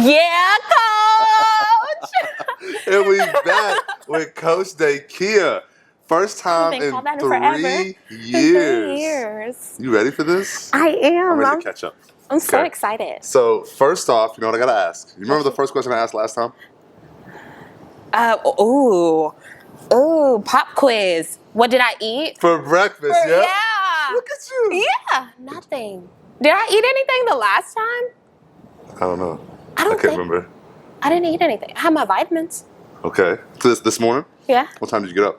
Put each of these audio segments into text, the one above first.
Yeah, Coach. And we back with Coach Dakia. First time in forever. 3 years. You ready for this? I am. I'm ready to catch up. I'm so excited. So first off, you know what I gotta ask? You remember the first question I asked last time? Pop quiz. What did I eat? For breakfast, yeah? Yeah. Look at you. Yeah, nothing. Did I eat anything the last time? I don't know. I can't remember. I didn't eat anything. I had my vitamins. Okay. So this morning? Yeah. What time did you get up?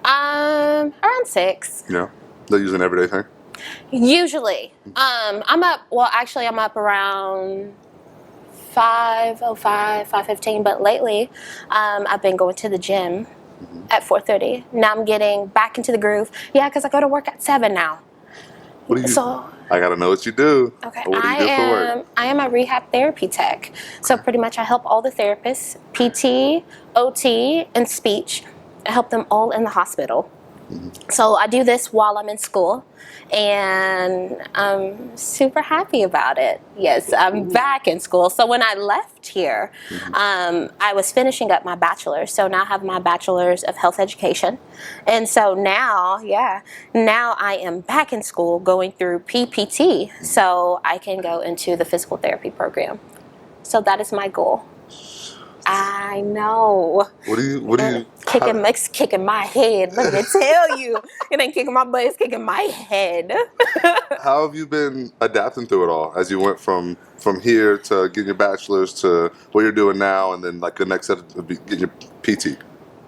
Around 6. Yeah. That usually an everyday thing? Usually. I'm up around 5:05, 5:15, but lately, I've been going to the gym at 4:30. Now I'm getting back into the groove. Yeah, because I go to work at 7 now. What do you So I gotta know what you do. okay, What do you do for work? I am a rehab therapy tech. So pretty much I help all the therapists, PT, OT, and speech. I help them all in the hospital. So I do this while I'm in school, and I'm super happy about it. Yes, I'm back in school. So when I left here, I was finishing up my bachelor's. So now I have my bachelor's of health education. And so now I am back in school going through PPT so I can go into the physical therapy program. So that is my goal. I know. What do you kicking my head. Let me tell you, it ain't kicking my butt. It's kicking my head. How have you been adapting through it all as you went from here to getting your bachelor's to what you're doing now, and then like the next set of getting your PT?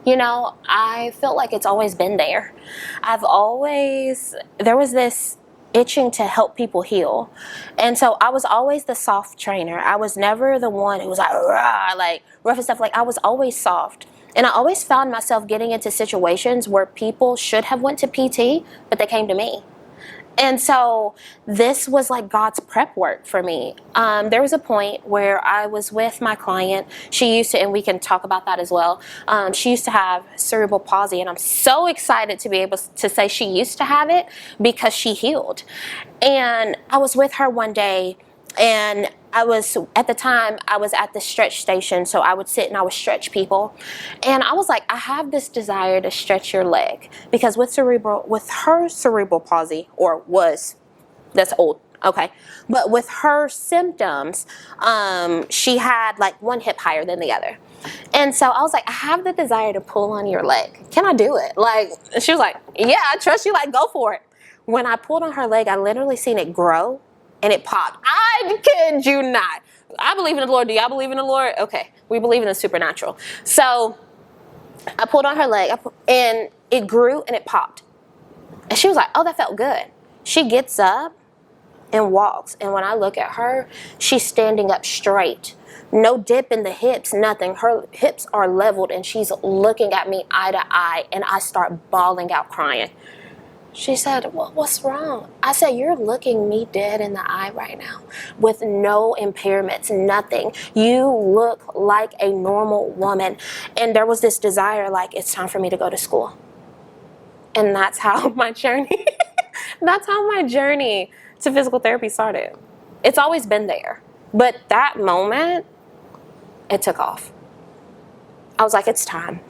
You know, I feel like it's always been there. There was this itching to help people heal. And so I was always the soft trainer. I was never the one who was like, rah, like rough and stuff. Like I was always soft. And I always found myself getting into situations where people should have went to PT, but they came to me. And so this was like God's prep work for me. There was a point where I was with my client. She used to, and we can talk about that as well. She used to have cerebral palsy, and I'm so excited to be able to say she used to have it because she healed. And I was with her one day, and at the time, I was at the stretch station, so I would sit and I would stretch people. And I was like, I have this desire to stretch your leg because with her cerebral palsy, that's old, okay. But with her symptoms, she had like one hip higher than the other. And so I was like, I have the desire to pull on your leg. Can I do it? Like, she was like, yeah, I trust you, like, go for it. When I pulled on her leg, I literally seen it grow. And it popped. I kid you not. I believe in the Lord. Do y'all believe in the Lord? Okay. We believe in the supernatural. So I pulled on her leg and it grew and it popped. And she was like, oh, that felt good. She gets up and walks. And when I look at her, she's standing up straight. No dip in the hips, nothing. Her hips are leveled and she's looking at me eye to eye. And I start bawling out crying. She said, what's wrong? I said, you're looking me dead in the eye right now with no impairments, nothing. You look like a normal woman. And there was this desire, like, it's time for me to go to school. And that's how my journey to physical therapy started. It's always been there. But that moment, it took off. I was like, it's time.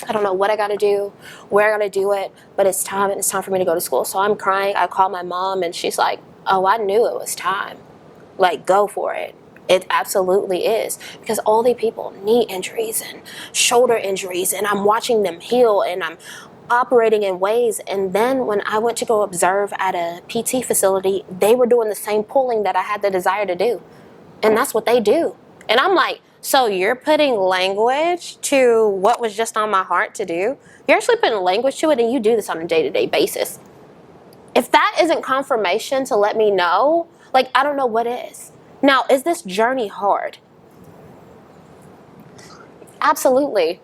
I don't know what I got to do, where I got to do it, but it's time, and it's time for me to go to school. So I'm crying. I call my mom, and she's like, oh, I knew it was time. Like, go for it. It absolutely is. Because all these people, knee injuries and shoulder injuries, and I'm watching them heal, and I'm operating in ways. And then when I went to go observe at a PT facility, they were doing the same pulling that I had the desire to do. And that's what they do. And I'm like, so you're putting language to what was just on my heart to do? You're actually putting language to it, and you do this on a day-to-day basis. If that isn't confirmation to let me know, like, I don't know what is. Now, is this journey hard? Absolutely.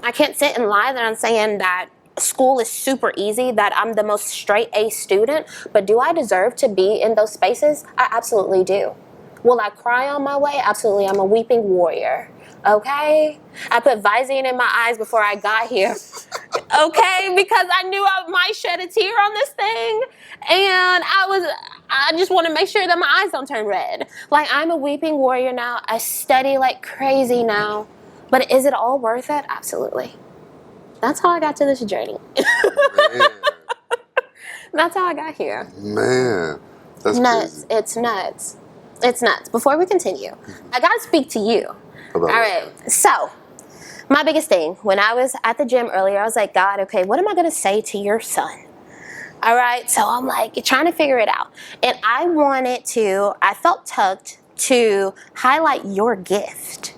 I can't sit and lie that I'm saying that school is super easy, that I'm the most straight A student, but do I deserve to be in those spaces? I absolutely do. Will I cry on my way? Absolutely. I'm a weeping warrior. Okay? I put Visine in my eyes before I got here. Okay? Because I knew I might shed a tear on this thing. And I just want to make sure that my eyes don't turn red. Like, I'm a weeping warrior now. I study like crazy now. But is it all worth it? Absolutely. That's how I got to this journey. Man. That's how I got here. Man, that's Nuts. crazy. It's nuts. It's nuts. Before we continue, I got to speak to you. About All right. So, my biggest thing, when I was at the gym earlier, I was like, God, okay, what am I going to say to your son? All right. So, I'm like trying to figure it out. And I felt tugged to highlight your gift.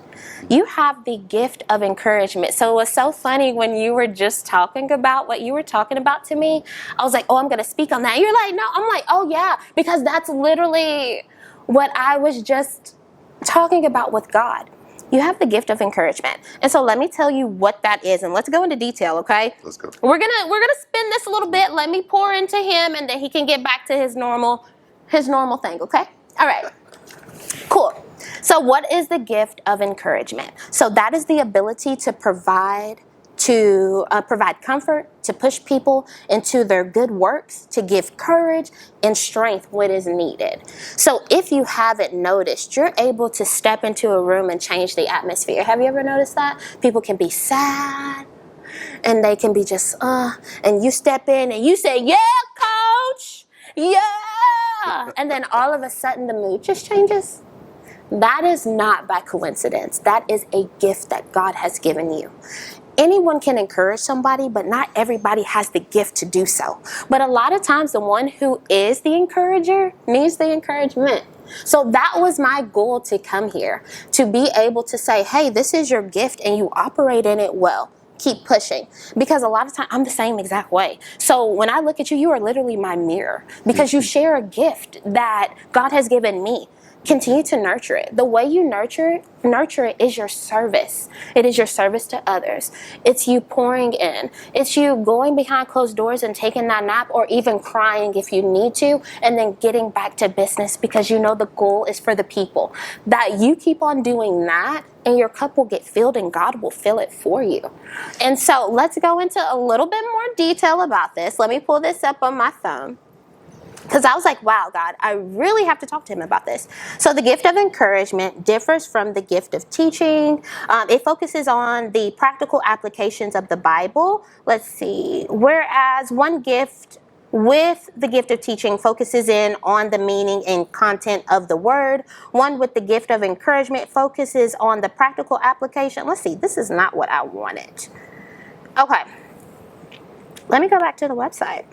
You have the gift of encouragement. So it was so funny when you were just talking about what you were talking about to me. I was like, oh, I'm going to speak on that. You're like, no. I'm like, oh, yeah, because that's literally what I was just talking about with God. You have the gift of encouragement. And so let me tell you what that is. And let's go into detail, okay? Let's go. We're gonna spin this a little bit. Let me pour into him, and then he can get back to his normal thing, okay? All right. Cool. So what is the gift of encouragement? So that is the ability to provide comfort, to push people into their good works, to give courage and strength when is needed. So if you haven't noticed, you're able to step into a room and change the atmosphere. Have you ever noticed that? People can be sad and they can be just, and you step in and you say, yeah, coach, yeah. And then all of a sudden the mood just changes. That is not by coincidence. That is a gift that God has given you. Anyone can encourage somebody, but not everybody has the gift to do so. But a lot of times the one who is the encourager needs the encouragement. So that was my goal to come here, to be able to say, hey, this is your gift and you operate in it well. Keep pushing. Because a lot of times I'm the same exact way. So when I look at you, you are literally my mirror because you share a gift that God has given me. Continue to nurture it. The way you nurture it is your service. It is your service to others. It's you pouring in. It's you going behind closed doors and taking that nap, or even crying if you need to, and then getting back to business because you know the goal is for the people. That you keep on doing that and your cup will get filled and God will fill it for you. And so let's go into a little bit more detail about this. Let me pull this up on my phone. Because I was like, wow, God, I really have to talk to him about this. So the gift of encouragement differs from the gift of teaching. It focuses on the practical applications of the Bible. Let's see. Whereas one gift with the gift of teaching focuses in on the meaning and content of the word. One with the gift of encouragement focuses on the practical application. Let's see. This is not what I wanted. Okay. Let me go back to the website.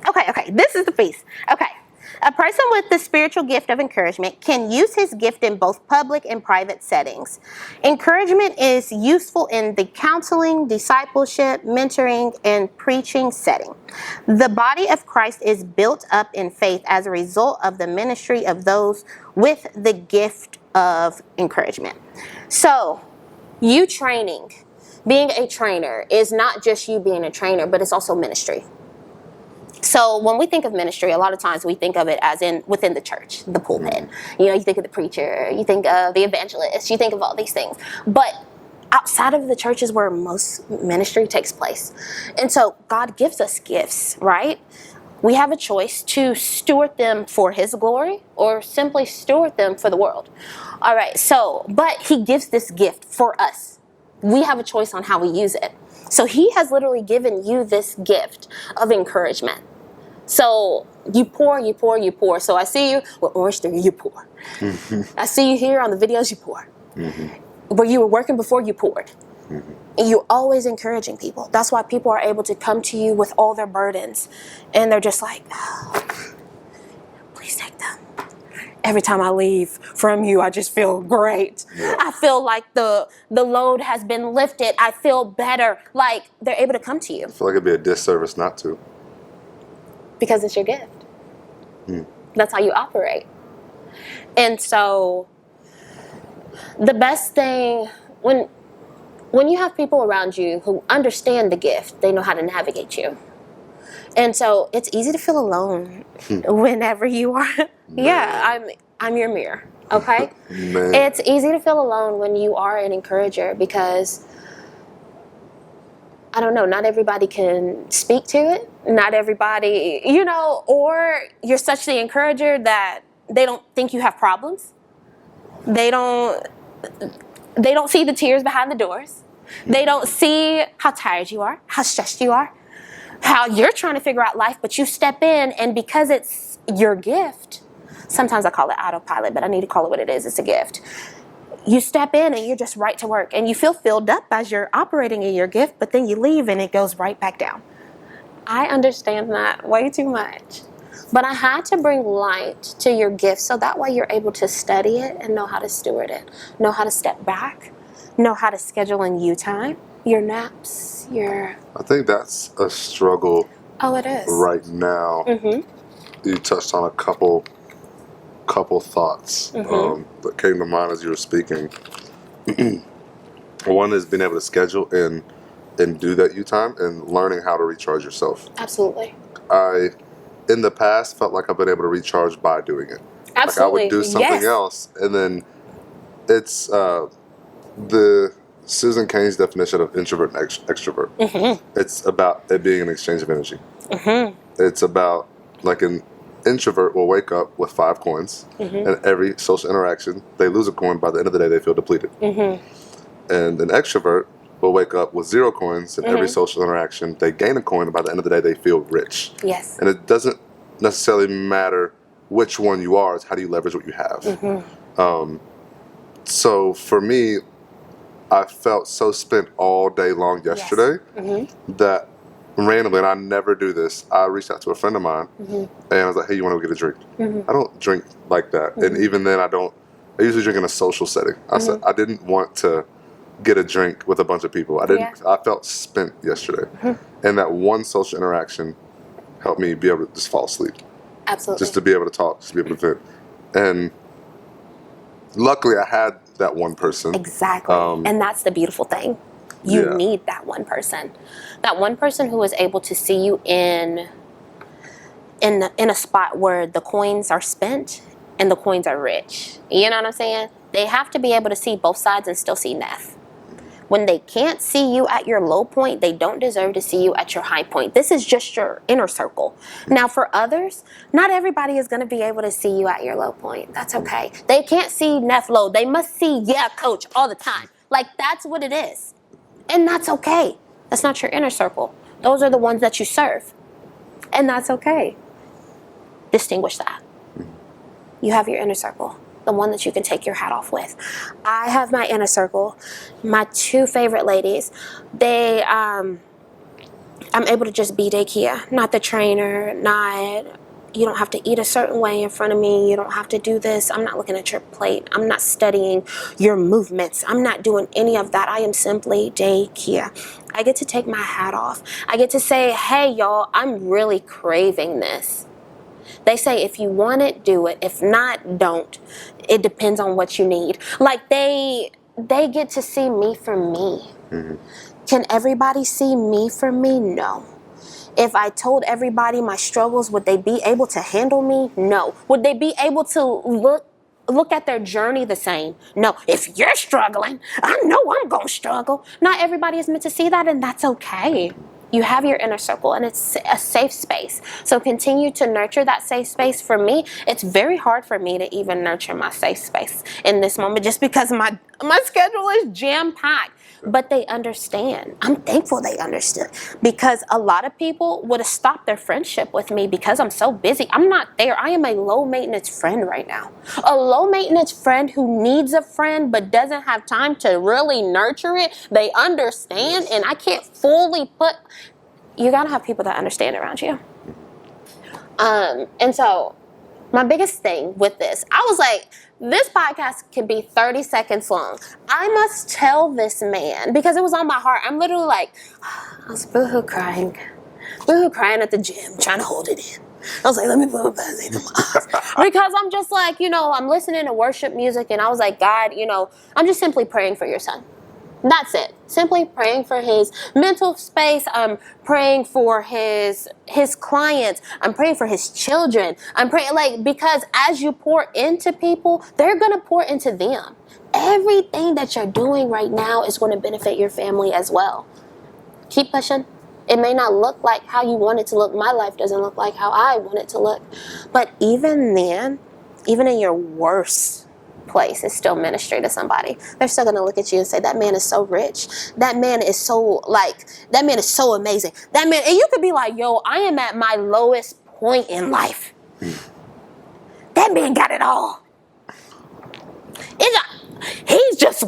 Okay, this is the piece. Okay, a person with the spiritual gift of encouragement can use his gift in both public and private settings. Encouragement is useful in the counseling, discipleship, mentoring, and preaching setting. The body of Christ is built up in faith as a result of the ministry of those with the gift of encouragement. So, you training, being a trainer, is not just you being a trainer, but it's also ministry. So when we think of ministry, a lot of times we think of it as in within the church, the pulpit. You know, you think of the preacher, you think of the evangelist, you think of all these things. But outside of the church is where most ministry takes place. And so God gives us gifts, right? We have a choice to steward them for his glory or simply steward them for the world. All right, so, but he gives this gift for us. We have a choice on how we use it. So he has literally given you this gift of encouragement. So you pour. So I see you with Orange Theory, you pour. Mm-hmm. I see you here on the videos, you pour. Mm-hmm. Where you were working before, you poured. Mm-hmm. And you're always encouraging people. That's why people are able to come to you with all their burdens. And they're just like, oh, please take them. Every time I leave from you, I just feel great. Yeah. I feel like the load has been lifted. I feel better. Like, they're able to come to you. I feel like it'd be a disservice not to. Because it's your gift. That's how you operate. And so, the best thing, when you have people around you who understand the gift, they know how to navigate you. And so it's easy to feel alone whenever you are. Yeah, I'm your mirror. Okay? It's easy to feel alone when you are an encourager because I don't know, not everybody can speak to it. Not everybody, or you're such the encourager that they don't think you have problems. They don't see the tears behind the doors. They don't see how tired you are, how stressed you are, how you're trying to figure out life, but you step in, and because it's your gift, sometimes I call it autopilot, but I need to call it what it is. It's a gift. You step in and you're just right to work, and you feel filled up as you're operating in your gift, but then you leave and it goes right back down. I understand that way too much. But I had to bring light to your gift so that way you're able to study it and know how to steward it, know how to step back, know how to schedule in you time, your naps, your... I think that's a struggle. Oh, it is. Right now. Mm-hmm. You touched on a couple thoughts that came to mind as you were speaking. One is being able to schedule and do that you time and learning how to recharge yourself. Absolutely. I, in the past, felt like I've been able to recharge by doing it. Absolutely. Like I would do something else, and then it's the Susan Cain's definition of introvert and extrovert. Mm-hmm. It's about it being an exchange of energy. Mm-hmm. It's about, like, an introvert will wake up with 5 coins, and every social interaction, they lose a coin. By the end of the day, they feel depleted. And an extrovert will wake up with 0 coins, and every social interaction, they gain a coin, and by the end of the day, they feel rich. Yes. And it doesn't necessarily matter which one you are, it's how do you leverage what you have. So for me, I felt so spent all day long yesterday that randomly, and I never do this, I reached out to a friend of mine and I was like, hey, you want to go get a drink? I don't drink like that. And even then, I usually drink in a social setting. I said I didn't want to get a drink with a bunch of people. I felt spent yesterday. And that one social interaction helped me be able to just fall asleep. Absolutely. Just to be able to talk, just to be able to vent. And luckily I had that one person. Exactly. And that's the beautiful thing. You need that one person. That one person who is able to see you in a spot where the coins are spent and the coins are rich. You know what I'm saying? They have to be able to see both sides and still see Neff. When they can't see you at your low point, they don't deserve to see you at your high point. This is just your inner circle. Now, for others, not everybody is going to be able to see you at your low point. That's okay. They can't see Neff low. They must see, coach, all the time. Like, that's what it is. And that's okay. That's not your inner circle. Those are the ones that you serve. And that's okay. Distinguish that. You have your inner circle, the one that you can take your hat off with. I have my inner circle. My 2 favorite ladies, I'm able to just be Dakota, not the trainer, you don't have to eat a certain way in front of me. You don't have to do this. I'm not looking at your plate. I'm not studying your movements. I'm not doing any of that. I am simply Dakota. I get to take my hat off. I get to say, hey, y'all, I'm really craving this. They say, if you want it, do it. If not, don't. It depends on what you need. Like, they get to see me for me. Can everybody see me for me? No. If I told everybody my struggles, would they be able to handle me? No. Would they be able to look at their journey the same? No. If you're struggling, I know I'm going to struggle. Not everybody is meant to see that, and that's okay. You have your inner circle, and it's a safe space. So continue to nurture that safe space. For me, it's very hard for me to even nurture my safe space in this moment just because my schedule is jam-packed. But they understand. I'm thankful they understood, because a lot of people would have stopped their friendship with me because I'm so busy. I'm not there. I am a low-maintenance friend right now. A low-maintenance friend who needs a friend but doesn't have time to really nurture it. They understand, and I can't fully put... You got to have people that understand around you. And so my biggest thing with this, I was like, this podcast can be 30 seconds long. I must tell this man, because it was on my heart. I'm literally like, I was boohoo crying at the gym, trying to hold it in. I was like, let me put my buzz in my eyes. Because I'm just like, I'm listening to worship music, and I was like, God, I'm just simply praying for your son. That's it. Simply praying for his mental space. I'm praying for his clients. I'm praying for his children. I'm praying, because as you pour into people, they're going to pour into them. Everything that you're doing right now is going to benefit your family as well. Keep pushing. It may not look like how you want it to look. My life doesn't look like how I want it to look. But even then, even in your worst place, it's still ministry to somebody. They're still going to look at you and say, that man is so rich. That man is so amazing. That man, and you could be like, yo, I am at my lowest point in life. That man got it all. He's just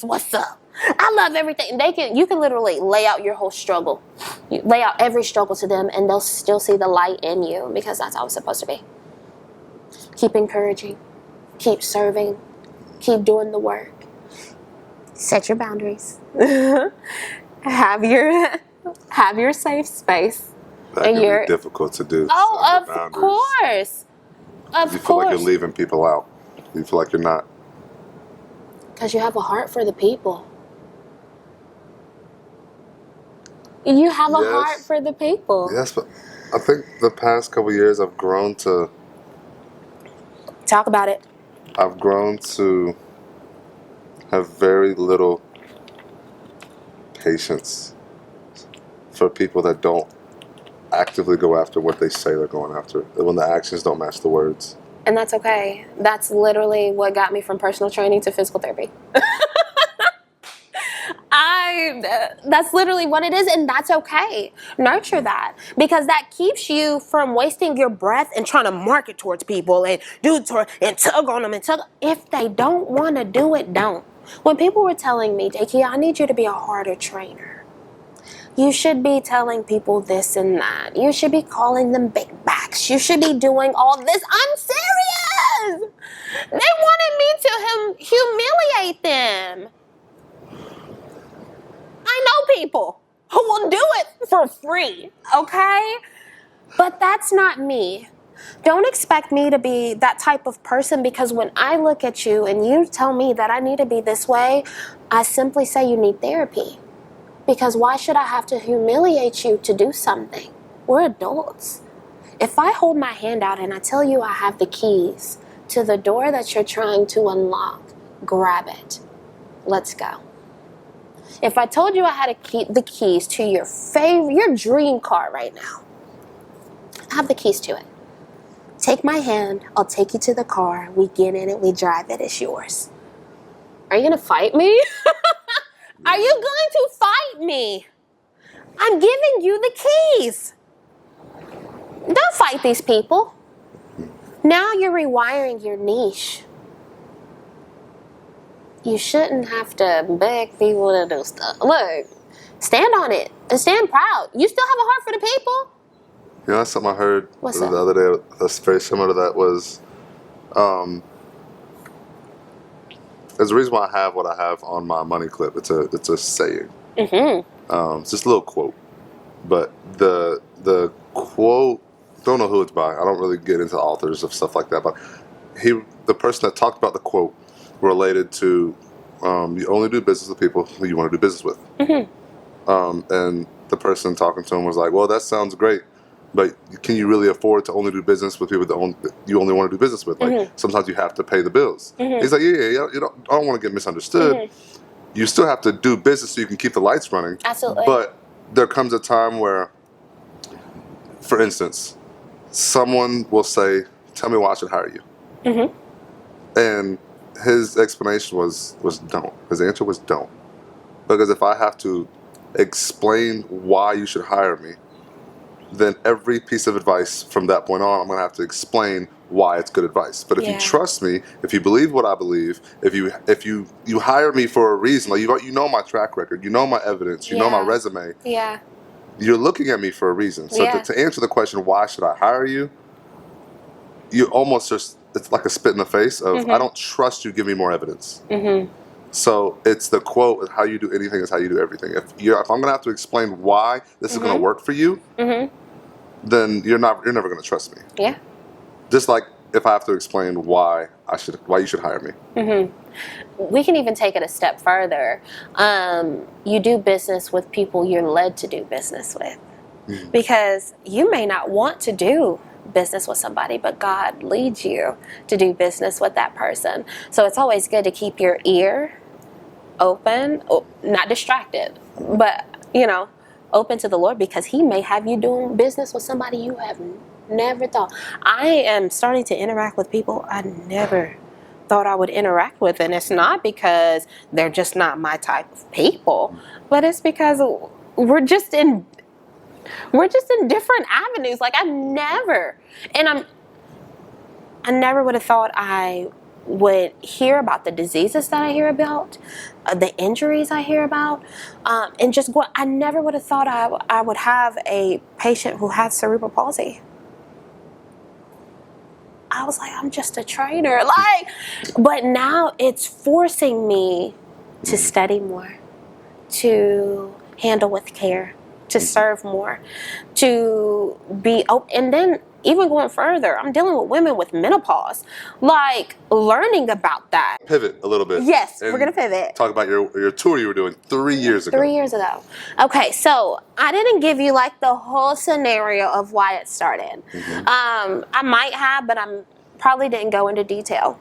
what's up. I love everything. You can literally lay out your whole struggle. You lay out every struggle to them, and they'll still see the light in you, because that's how it's supposed to be. Keep encouraging. Keep serving. Keep doing the work. Set your boundaries. have your safe space. That can be difficult to do. Oh, of course. You feel like you're leaving people out. You feel like you're not. Because you have a heart for the people. You have a heart for the people. Yes, but I think the past couple of years I've grown to... Talk about it. I've grown to have very little patience for people that don't actively go after what they say they're going after. When the actions don't match the words. And that's okay. That's literally what got me from personal training to physical therapy. That's literally what it is, and that's okay. Nurture that, because that keeps you from wasting your breath and trying to market towards people and tug on them If they don't want to do it, don't. When people were telling me, Dakota, I need you to be a harder trainer. You should be telling people this and that. You should be calling them big backs. You should be doing all this. I'm serious. They wanted me to humiliate them. I know people who will do it for free, okay? But that's not me. Don't expect me to be that type of person, because when I look at you and you tell me that I need to be this way, I simply say you need therapy. Because why should I have to humiliate you to do something? We're adults. If I hold my hand out and I tell you I have the keys to the door that you're trying to unlock, grab it. Let's go. If I told you I had the keys to your dream car right now, I have the keys to it. Take my hand, I'll take you to the car, we get in it, we drive it, it's yours. Are you going to fight me? Are you going to fight me? I'm giving you the keys. Don't fight these people. Now you're rewiring your niche. You shouldn't have to beg people to do stuff. Look, stand on it and stand proud. You still have a heart for the people. You know, that's something I heard the other day that's very similar to that was, there's a reason why I have what I have on my money clip. It's a saying. Mm-hmm. It's just a little quote. But the quote, don't know who it's by. I don't really get into authors of stuff like that. But the person that talked about the quote related to you only do business with people who you want to do business with. Mm-hmm. And the person talking to him was like, well, that sounds great, but can you really afford to only do business with people that you only want to do business with? Like, mm-hmm. Sometimes you have to pay the bills. Mm-hmm. He's like, yeah, I don't want to get misunderstood. Mm-hmm. You still have to do business so you can keep the lights running. Absolutely. But there comes a time where, for instance, someone will say, tell me why I should hire you. Mm-hmm. And his explanation was don't. His answer was don't. Because if I have to explain why you should hire me, then every piece of advice from that point on, I'm going to have to explain why it's good advice. But if you trust me, if you believe what I believe, if you hire me for a reason, like you know my track record, you know my evidence, you know my resume, you're looking at me for a reason. So to answer the question, why should I hire you? You almost just, it's like a spit in the face of, mm-hmm. I don't trust you, give me more evidence. Mm-hmm. So it's the quote, how you do anything is how you do everything. If I'm going to have to explain why this mm-hmm. is going to work for you, mm-hmm. then you're never going to trust me. Yeah. Just like if I have to explain why you should hire me. Mm-hmm. We can even take it a step further. You do business with people you're led to do business with. Mm-hmm. Because you may not want to do business with somebody, but God leads you to do business with that person. So it's always good to keep your ear open, not distracted, but open to the Lord, because he may have you doing business with somebody you have never thought. I am starting to interact with people I never thought I would interact with, and it's not because they're just not my type of people, but it's because we're just in different avenues. Like I never would have thought I would hear about the diseases that I hear about, the injuries I hear about, and just go. I never would have thought I would have a patient who had cerebral palsy. I was like, I'm just a trainer. But now it's forcing me to study more, to handle with care, to serve more, to be open. And then even going further, I'm dealing with women with menopause, learning about that. Pivot a little bit. Yes, we're going to pivot. Talk about your tour you were doing 3 years ago. 3 years ago. Okay, so I didn't give you the whole scenario of why it started. I might have, but I probably didn't go into detail.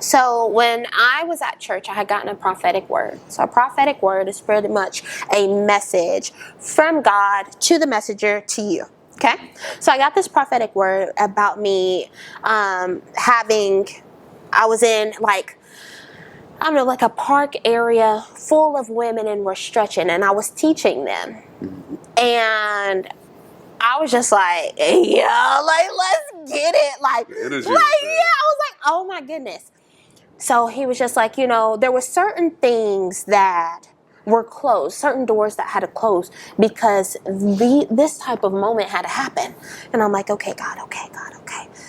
So when I was at church, I had gotten a prophetic word. So a prophetic word is pretty much a message from God to the messenger to you. Okay? So I got this prophetic word about me I was in a park area full of women, and we're stretching, and I was teaching them. And I was just like, yeah, let's get it. I was like, oh my goodness. So he was just like, there were certain things that were closed, certain doors that had to close because this type of moment had to happen. And I'm like, okay, God, okay.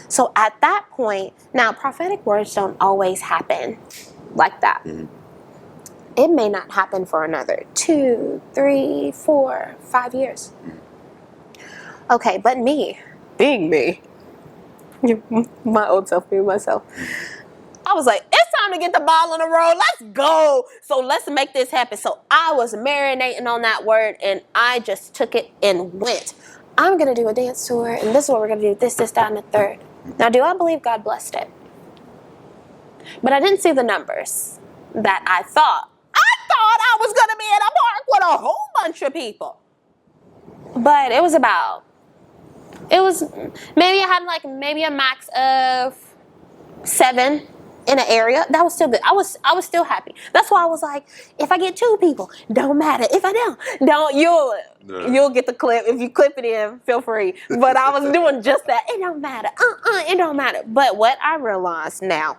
So at that point, now prophetic words don't always happen like that. It may not happen for another 2, 3, 4, 5 years. Okay, but me, being me, my old self, being myself, I was like, it's time to get the ball on the road. Let's go. So let's make this happen. So I was marinating on that word, and I just took it and went. I'm going to do a dance tour, and this is what we're going to do. This, that, and the third. Now, do I believe God blessed it? But I didn't see the numbers that I thought. I thought I was going to be in a park with a whole bunch of people. But maybe I had maybe a max of 7 in an area. That was still good. I was still happy. That's why I was like, if I get 2 people, don't matter. If I don't, you'll get the clip. If you clip it in, feel free. But I was doing just that. It don't matter. It don't matter. But what I realized now,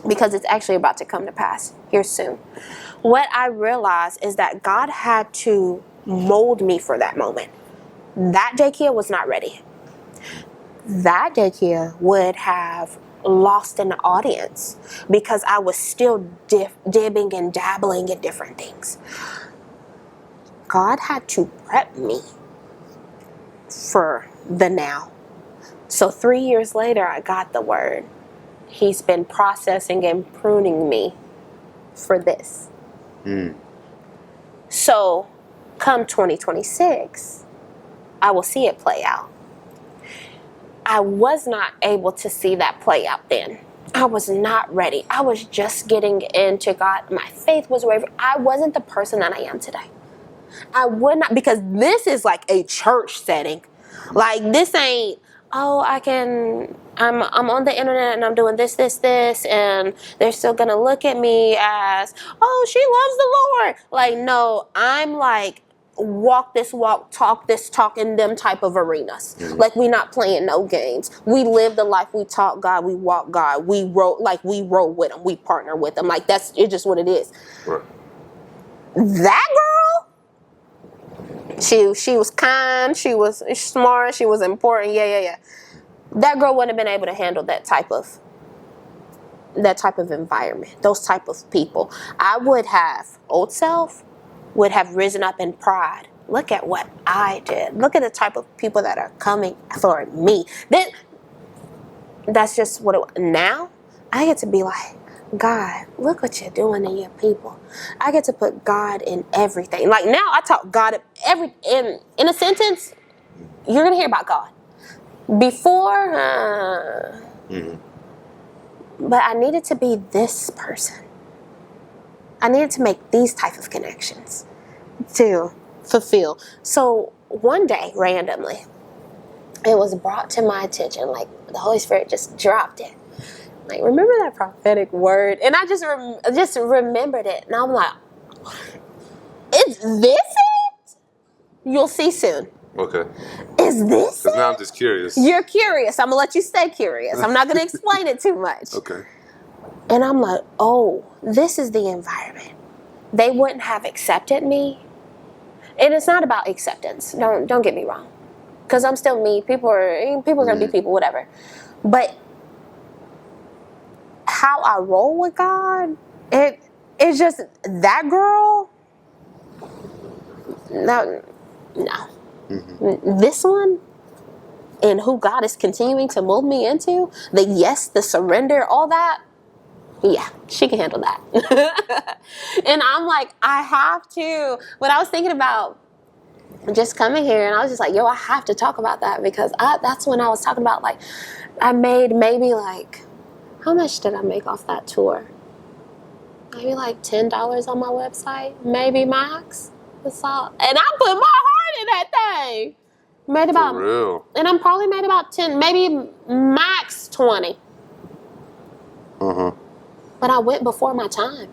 because it's actually about to come to pass here soon, what I realized is that God had to mold me for that moment. That daycare was not ready. That daycare would have lost an audience because I was still dibbing and dabbling in different things. God had to prep me for the now. So 3 years later, I got the word. He's been processing and pruning me for this. So come 2026, I will see it play out. I was not able to see that play out then. I was not ready. I was just getting into God. My faith was wavering. I wasn't the person that I am today. I would not, because this is like a church setting. This ain't, I'm on the internet and I'm doing this, and they're still gonna look at me as, oh, she loves the Lord. No, I'm walk this walk, talk this talk in them type of arenas. We not playing no games. We live the life. We talk God. We walk God. We roll with them. We partner with them. That's it's just what it is. Right. That girl, she was kind. She was smart. She was important. Yeah. That girl wouldn't have been able to handle that type of environment. Those type of people. I would have old self would have risen up in pride. Look at what I did. Look at the type of people that are coming for me. That's just what it was. Now, I get to be like, God, look what you're doing in your people. I get to put God in everything. Now I talk God in a sentence, you're going to hear about God. Before, but I needed to be this person. I needed to make these type of connections. to fulfill. So one day, randomly, it was brought to my attention, like the Holy Spirit just dropped it. Like, remember that prophetic word? And I just remembered it. And I'm like, is this it? You'll see soon. Okay. Is this it? Because now I'm just curious. You're curious. I'm going to let you stay curious. I'm not going to explain it too much. Okay. And I'm like, oh, this is the environment. They wouldn't have accepted me. And it's not about acceptance. Don't get me wrong. Because I'm still me. People are going to be people, whatever. But how I roll with God, it's just that girl. No. Mm-hmm. This one, and who God is continuing to mold me into, the yes, the surrender, all that. Yeah, she can handle that. And I'm like, I have to. When I was thinking about just coming here, and I was just like, yo, I have to talk about that, because that's when I was talking about, like, I made maybe like, how much did I make off that tour? Maybe like $10 on my website, maybe max. That's all. And I put my heart in that thing. Made about, for real. And I'm probably made about 10, maybe max 20. But I went before my time.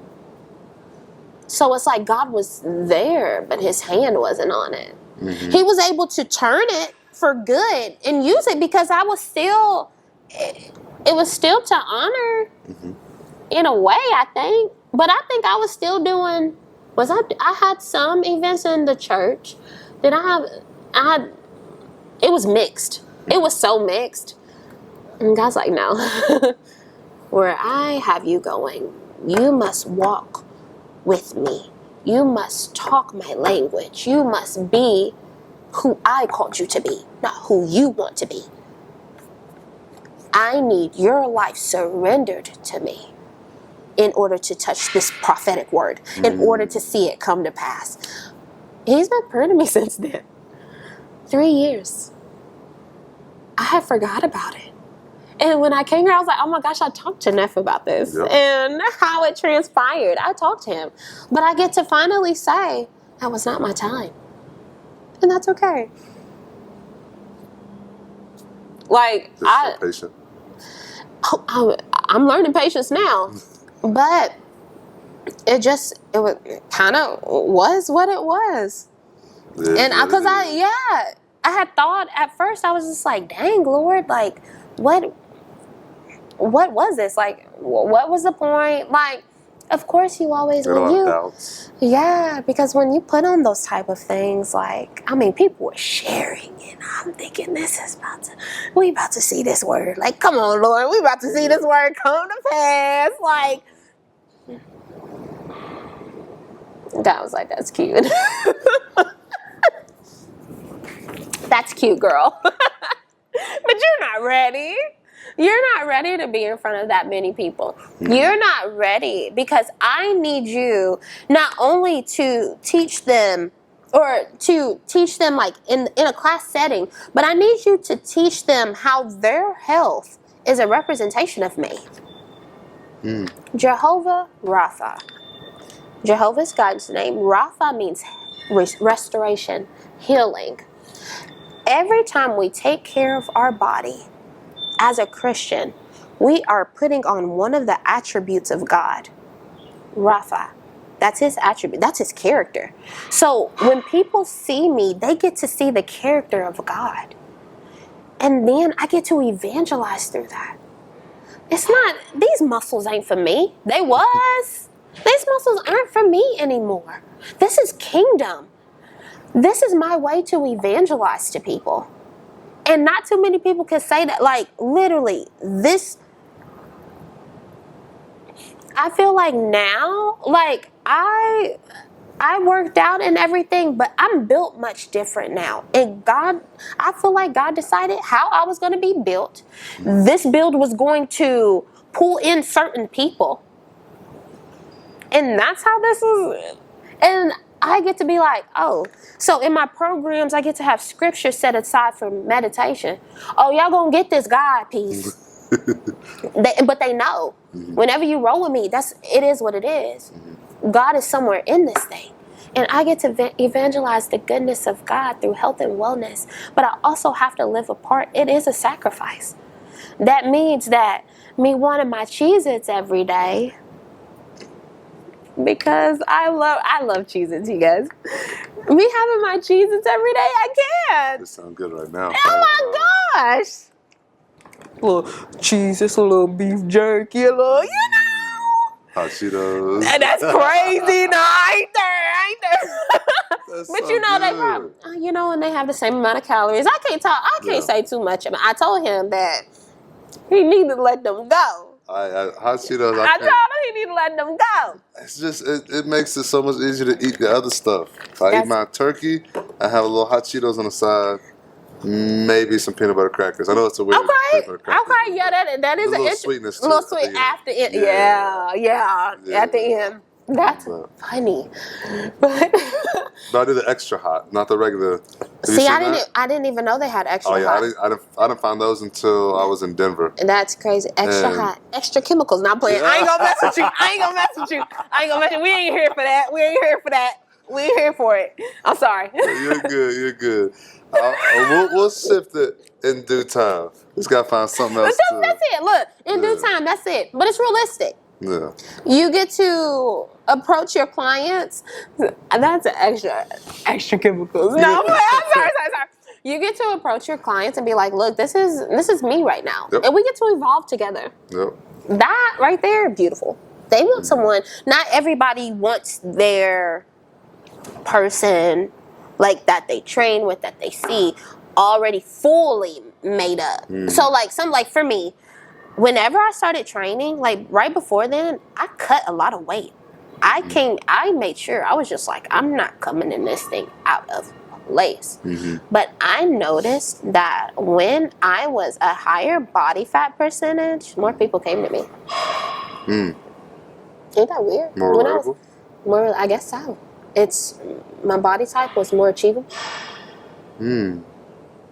So it's like God was there, but his hand wasn't on it. Mm-hmm. He was able to turn it for good and use it, because I was still, it was still to honor in a way, I think. But I think I was still doing, I had some events in the church. It was mixed. It was so mixed. And God's like, no. Where I have you going, you must walk with me. You must talk my language. You must be who I called you to be, not who you want to be. I need your life surrendered to me in order to touch this prophetic word, in order to see it come to pass. He's been pruning me since then. 3 years. I had forgot about it. And when I came here, I was like, oh my gosh, I talked to Neff about this. Yep. And how it transpired. I talked to him. But I get to finally say, that was not my time. And that's okay. Like, patient. I'm learning patience now. But it kind of was what it was. And because I had thought at first, I was just like, dang, Lord, like, what was this? Like, what was the point? Like, of course you always, doubts. Yeah, because when you put on those type of things, like, I mean, people were sharing, and I'm thinking, we about to see this word. Like, come on, Lord, we about to see this word come to pass. Like, God was like, that's cute. That's cute, girl. But you're not ready. You're not ready to be in front of that many people. You're not ready, because I need you not only to teach them, or to teach them like in a class setting, but I need you to teach them how their health is a representation of me. Jehovah Rapha. Jehovah's God's name. Rapha means restoration, healing. Every time we take care of our body, as a Christian, we are putting on one of the attributes of God. Rapha. That's his attribute. That's his character. So when people see me, they get to see the character of God. And then I get to evangelize through that. It's not, these muscles ain't for me. They was. These muscles aren't for me anymore. This is kingdom. This is my way to evangelize to people. And not too many people can say that. Like, literally, I feel like now, like, I worked out and everything, but I'm built much different now. And I feel like God decided how I was going to be built. This build was going to pull in certain people. And that's how this is. And I get to be like, oh, so in my programs, I get to have scripture set aside for meditation. Oh, y'all gonna get this God piece. But they know. Whenever you roll with me, it is what it is. God is somewhere in this thing. And I get to evangelize the goodness of God through health and wellness. But I also have to live a part. It is a sacrifice. That means that me wanting my Cheez-Its every day, because I love Cheez-Its, you guys. Me having my Cheez-Its every day, I can't. It sounds good right now. Oh my gosh. A little Cheez-Its, a little beef jerky, a little, Hot Cheetos. And that's crazy. No, I ain't there. That's But so you know, they good. probably, and they have the same amount of calories. I can't say too much. I told him that he needed to let them go. Hot Cheetos. I told him he needed to let them go. It's just it makes it so much easier to eat the other stuff. If I eat my turkey, I have a little hot Cheetos on the side, maybe some peanut butter crackers. I know it's a weird peanut butter crackers. Okay, yeah, that is a little sweetness. A little sweet after it. Yeah, at the end. That's funny, but I do the extra hot, not the regular. See, I didn't even know they had extra hot. I didn't find those until I was in Denver. And that's crazy. Extra hot, extra chemicals. Not playing. I ain't gonna mess with you. We ain't here for that. We ain't here for it. I'm sorry. You're good. We'll shift it in due time. Just gotta find something else. That's it. Look, in due time, that's it. But it's realistic. Yeah. You get to approach your clients. That's extra chemicals. No, I'm sorry. You get to approach your clients and be like, look, this is me right now. Yep. And we get to evolve together. Yep. That right there, beautiful. They want someone. Not everybody wants their person like that they train with, that they see already fully made up. So like for me, whenever I started training, like right before then, I cut a lot of weight. I made sure, I was just like, I'm not coming in this thing out of place. But I noticed that when I was a higher body fat percentage, more people came to me. Ain't that weird? More, I guess so. My body type was more achievable.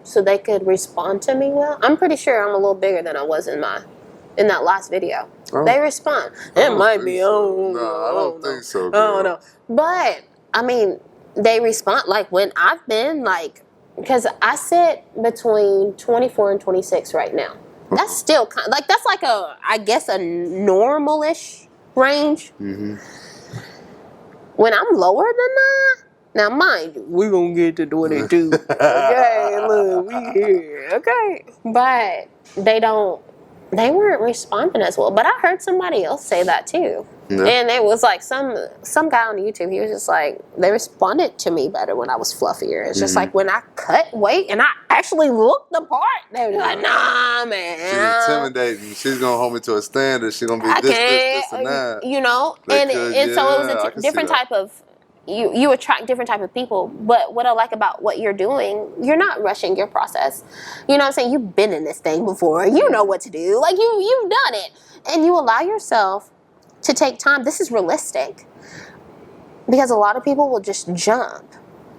So they could respond to me well. I'm pretty sure I'm a little bigger than I was in that last video. They respond. It might be. No, I don't think so. Girl. I don't know. But I mean, they respond like when I've been like, because I sit between 24 and 26 right now. That's still kind of, like, that's like I guess a normal-ish range. When I'm lower than that, now mind you, we're going to get to 22. Okay, look, we here. Okay. But they weren't responding as well. But I heard somebody else say that too. Yeah. And it was like some guy on YouTube, he was just like, they responded to me better when I was fluffier. It's just like when I cut weight and I actually looked the part, they were like, nah, man. She's intimidating. She's going to hold me to a standard. She's going to be this, and that. You know? So it was a different type of, you attract different type of people. But what I like about what you're doing, you're not rushing your process. You know what I'm saying? You've been in this thing before. You know what to do. Like, you've done it. And you allow yourself to take time. This is realistic. Because a lot of people will just jump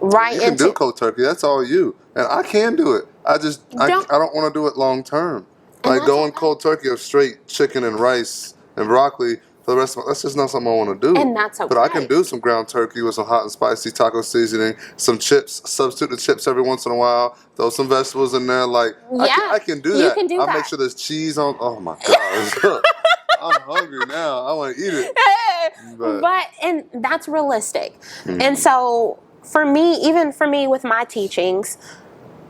right into... You can do cold turkey. That's all you. And I can do it. I don't want to do it long term. Like going cold turkey of straight chicken and rice and broccoli for the rest of that's just not something I want to do. And that's okay. But I can do some ground turkey with some hot and spicy taco seasoning, some chips, substitute the chips every once in a while, throw some vegetables in there. Like, I can do that. You can do that. I'll make sure there's cheese on. Oh my gosh. I'm hungry now. I want to eat it. And that's realistic. And so for me with my teachings,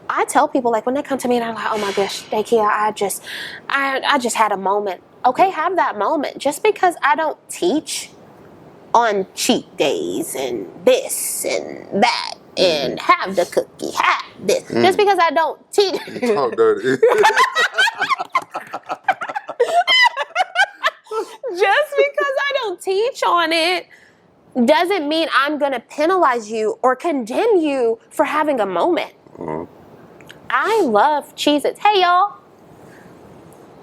I tell people, like, when they come to me and I'm like, oh my gosh, Dakia, I just had a moment. Okay, have that moment. Just because I don't teach on cheat days and this and that and have the cookie, have this. Just because I don't teach. You talk dirty. Just because I don't teach on it doesn't mean I'm going to penalize you or condemn you for having a moment. I love Cheez-Its. Hey, y'all.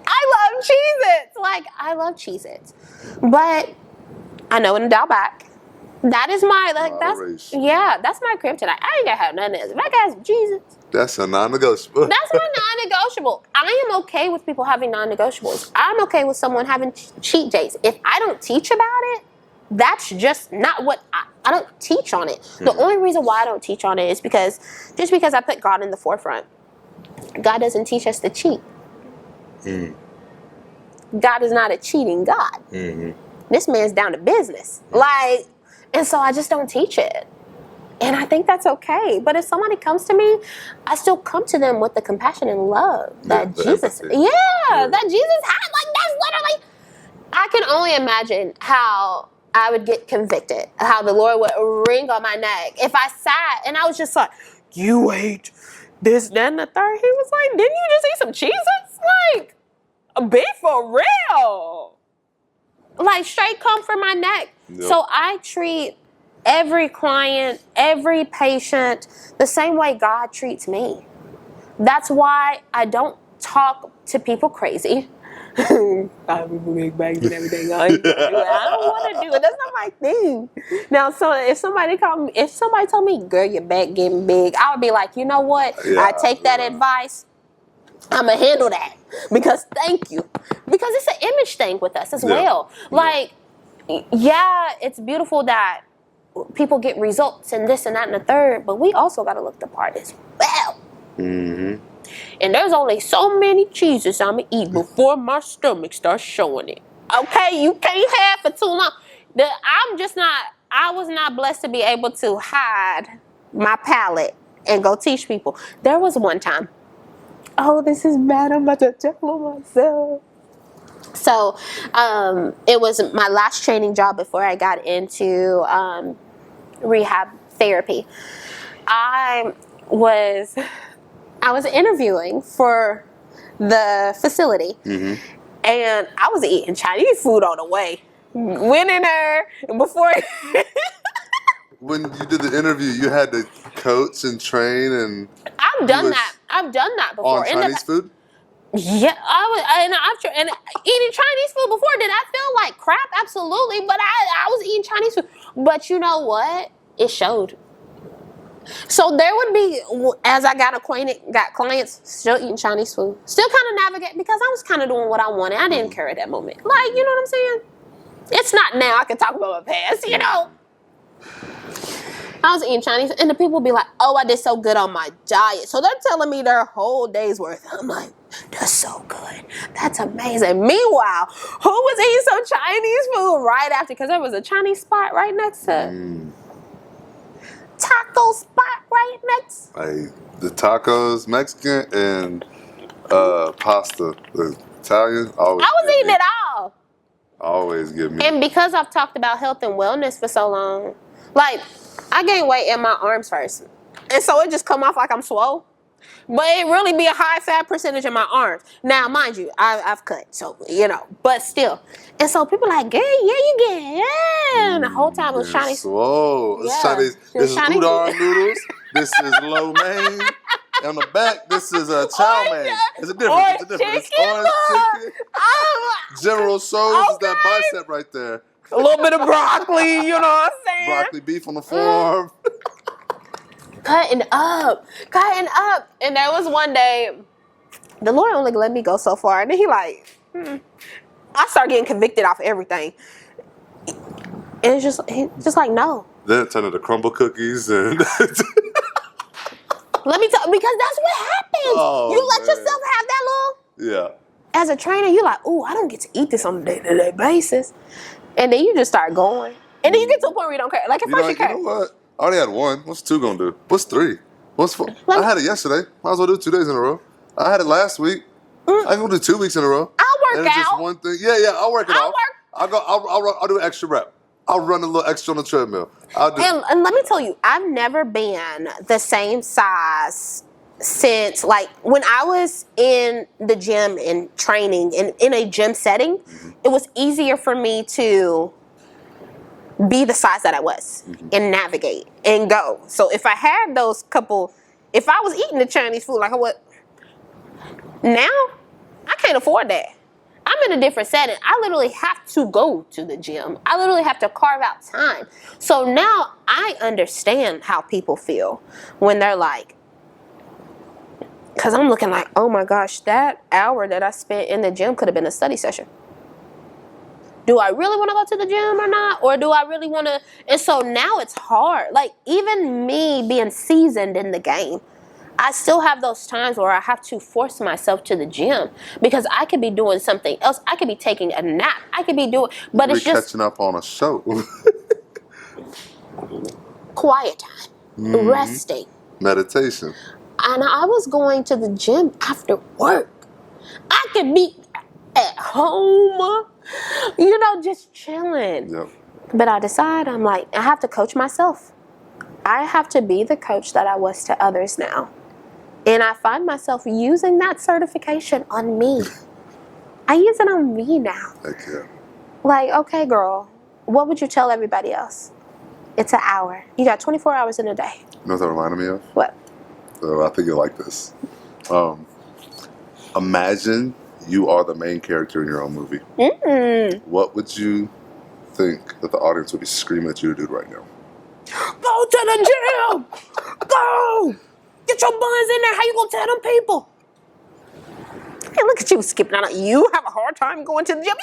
I love Cheez-Its. Like, I love Cheez-Its. But I know when to dial back. That is my, like, that's my kryptonite. I ain't going to have none of this. If I got some Cheez-Its. That's a non-negotiable. That's my non-negotiable. I am okay with people having non-negotiables. I'm okay with someone having cheat days. If I don't teach about it, that's just not what I don't teach on it. The only reason why I don't teach on it is because I put God in the forefront. God doesn't teach us to cheat. God is not a cheating God. This man's down to business. Like, and so I just don't teach it. And I think that's okay. But if somebody comes to me, I still come to them with the compassion and love that Jesus, that Jesus had. Like, that's literally, I can only imagine how I would get convicted, how the Lord would ring on my neck if I sat and I was just like, you ate this, that, and the third. He was like, didn't you just eat some Cheez-Its? Like, be for real. Like, straight come for my neck. Yep. So I treat every client, every patient, the same way God treats me. That's why I don't talk to people crazy. I have big bags and everything. I don't want to do it. That's not my thing. Now, so if somebody told me, girl, your back getting big, I would be like, you know what? I take that advice. I'm going to handle that. Because thank you. Because it's an image thing with us as well. Like, it's beautiful that people get results and this and that and the third, but we also got to look the part as well. And there's only so many cheeses I'm going to eat before my stomach starts showing it. Okay? You can't have for too long. I was not blessed to be able to hide my palate and go teach people. There was one time, this is bad, I'm about to tell on myself. So, it was my last training job before I got into rehab therapy. I was interviewing for the facility, and I was eating Chinese food on the way. Went in there, and before... When you did the interview, you had to coach and train, and... I've done that before. On Chinese food? Yeah, and eating Chinese food before. Did I feel like crap? Absolutely, but I was eating Chinese food. But you know what? It showed. So there would be, as I got clients still eating Chinese food, still kind of navigate, because I was kind of doing what I wanted. I didn't care at that moment. Like, you know what I'm saying? It's not now. I can talk about my past, you know. I was eating Chinese, and the people would be like, I did so good on my diet. So they're telling me their whole day's worth. I'm like, that's so good. That's amazing. Meanwhile, who was eating some Chinese food right after? Because there was a Chinese spot right next to taco spot right next. The tacos, Mexican, and pasta, the Italian. I was eating it all. Always give me. And because I've talked about health and wellness for so long, like, I gain weight in my arms first. And so it just come off like I'm swole. But it really be a high fat percentage in my arms. Now, mind you, I've cut, so, you know, but still. And so people like, girl, you get, And the whole time it was Chinese. Whoa, it's Chinese. This is udon noodles. This is lo mein. On the back, this is chow mein. It's a difference. It's orange chicken. General Tso's is that bicep right there. A little bit of broccoli, you know what I'm saying? Broccoli beef on the forearm. Cutting up. And there was one day, the Lord only let me go so far. And then he like, I started getting convicted off everything. And it's just like, no. Then it turned into crumble cookies and... Let me tell you, because that's what happens. You let yourself have that little... Yeah. As a trainer, you're like, I don't get to eat this on a day-to-day basis. And then you just start going. And then you get to a point where you don't care. Like, at first you care. You know what? I already had one. What's two gonna do? What's three? What's four? I had it yesterday. Might as well do 2 days in a row. I had it last week. I can go do 2 weeks in a row. I'll work out. Just one thing. Yeah, I'll work it off. I'll do an extra rep. I'll run a little extra on the treadmill. And let me tell you, I've never been the same size since, like, when I was in the gym and training and in a gym setting, it was easier for me to be the size that I was and navigate and go. So if I had if I was eating the Chinese food like I would, now I can't afford that. I'm in a different setting. I literally have to go to the gym. I literally have to carve out time. So now I understand how people feel when they're like, because I'm looking like, oh my gosh, that hour that I spent in the gym could have been a study session. do I really want to go to the gym or not? Or do I really want to? And so now it's hard. Like, even me being seasoned in the game, I still have those times where I have to force myself to the gym because I could be doing something else. I could be taking a nap. I could be doing, but it's just catching up on a show. quiet time, resting, meditation. And I was going to the gym after work. I could be at home, just chilling. Yep. But I decide, I'm like, I have to coach myself. I have to be the coach that I was to others now. And I find myself using that certification on me. I use it on me now. Heck yeah. Like, okay, girl, what would you tell everybody else? It's an hour. You got 24 hours in a day. You know what that reminded me of? What? I think you'll like this. Imagine you are the main character in your own movie. What would you think that the audience would be screaming at you to do right now? Go to the gym! Go! Get your buns in there. How you gonna tell them people? Hey, look at you skipping out. You have a hard time going to the gym?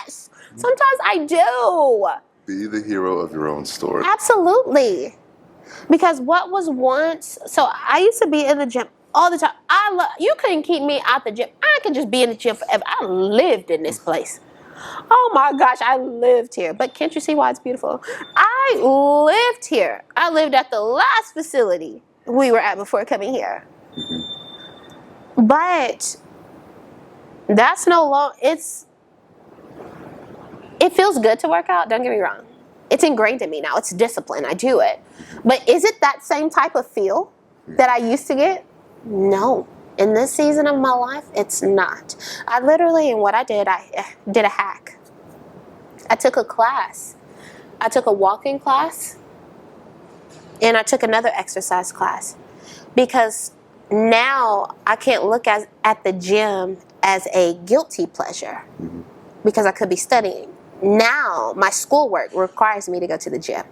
Yes! Sometimes I do. Be the hero of your own story. Absolutely. Because what was once... So I used to be in the gym all the time. You couldn't keep me out the gym. I could just be in the gym forever. I lived in this place. Oh my gosh, I lived here. But can't you see why it's beautiful? I lived here. I lived at the last facility we were at before coming here. But that's no long. It feels good to work out. Don't get me wrong. It's ingrained in me now. It's discipline. I do it. But is it that same type of feel that I used to get? No. In this season of my life, it's not. I did a hack. I took a class. I took a walking class. And I took another exercise class. Because now I can't look at the gym as a guilty pleasure. Because I could be studying. Now my schoolwork requires me to go to the gym.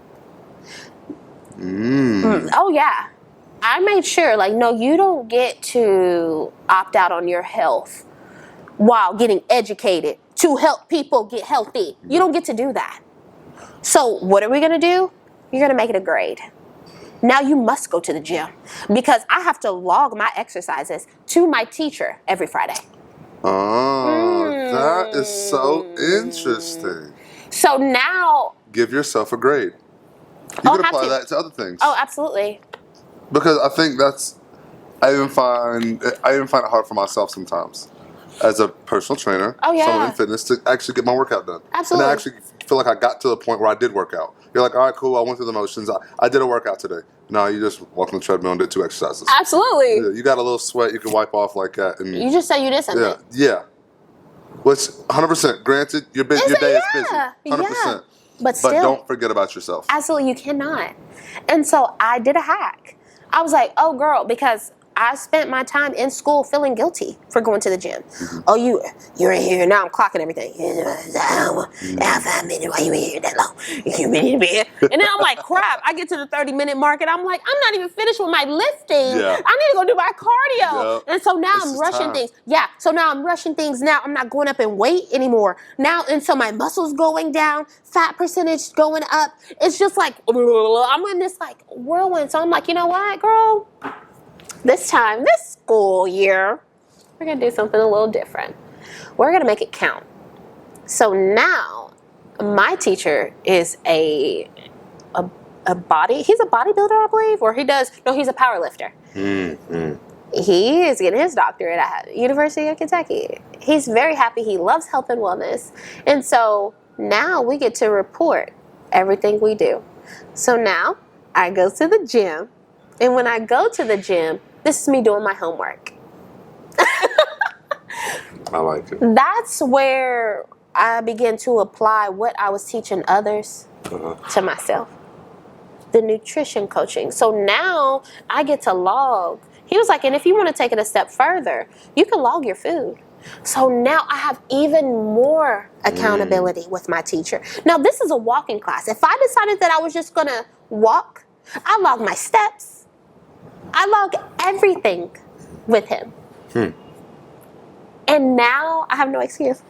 Oh yeah. I made sure, no, you don't get to opt out on your health while getting educated to help people get healthy. You don't get to do that. So what are we going to do? You're going to make it a grade. Now you must go to the gym because I have to log my exercises to my teacher every Friday. Oh, that is so interesting. So now... Give yourself a grade. You can apply that to other things. Oh, absolutely. Because I think I even find it hard for myself sometimes as a personal trainer, someone in fitness, to actually get my workout done. Absolutely. And I actually feel like I got to the point where I did work out. You're like, all right, cool, I went through the motions. I did a workout today. No, you just walked on the treadmill and did 2 exercises. Absolutely. Yeah, you got a little sweat you can wipe off like that. And you just say you did something. Yeah. Which, 100%, granted, your day is busy. 100%. Yeah. But still. But don't forget about yourself. Absolutely, you cannot. And so I did a hack. I was like, oh, girl, because I spent my time in school feeling guilty for going to the gym. Oh, you're in here, now I'm clocking everything. 5 minutes, why you in here that long? You been in here? And then I'm like, crap, I get to the 30-minute mark and I'm like, I'm not even finished with my lifting. Yeah. I need to go do my cardio. Yep. And so now I'm rushing things. Yeah, so now I'm rushing things. Now I'm not going up in weight anymore. And so my muscles going down, fat percentage going up. It's just like, I'm in this whirlwind. So I'm like, you know what, girl? This school year, we're going to do something a little different. We're going to make it count. So now, my teacher is he's a bodybuilder, I believe, he's a power lifter. He is getting his doctorate at University of Kentucky. He's very happy. He loves health and wellness. And so now we get to report everything we do. So now I go to the gym. And when I go to the gym, this is me doing my homework. I like it. That's where I begin to apply what I was teaching others to myself. The nutrition coaching. So now I get to log. He was like, and if you want to take it a step further, you can log your food. So now I have even more accountability with my teacher. Now this is a walking class. If I decided that I was just going to walk, I log my steps. I log everything with him. And now I have no excuse.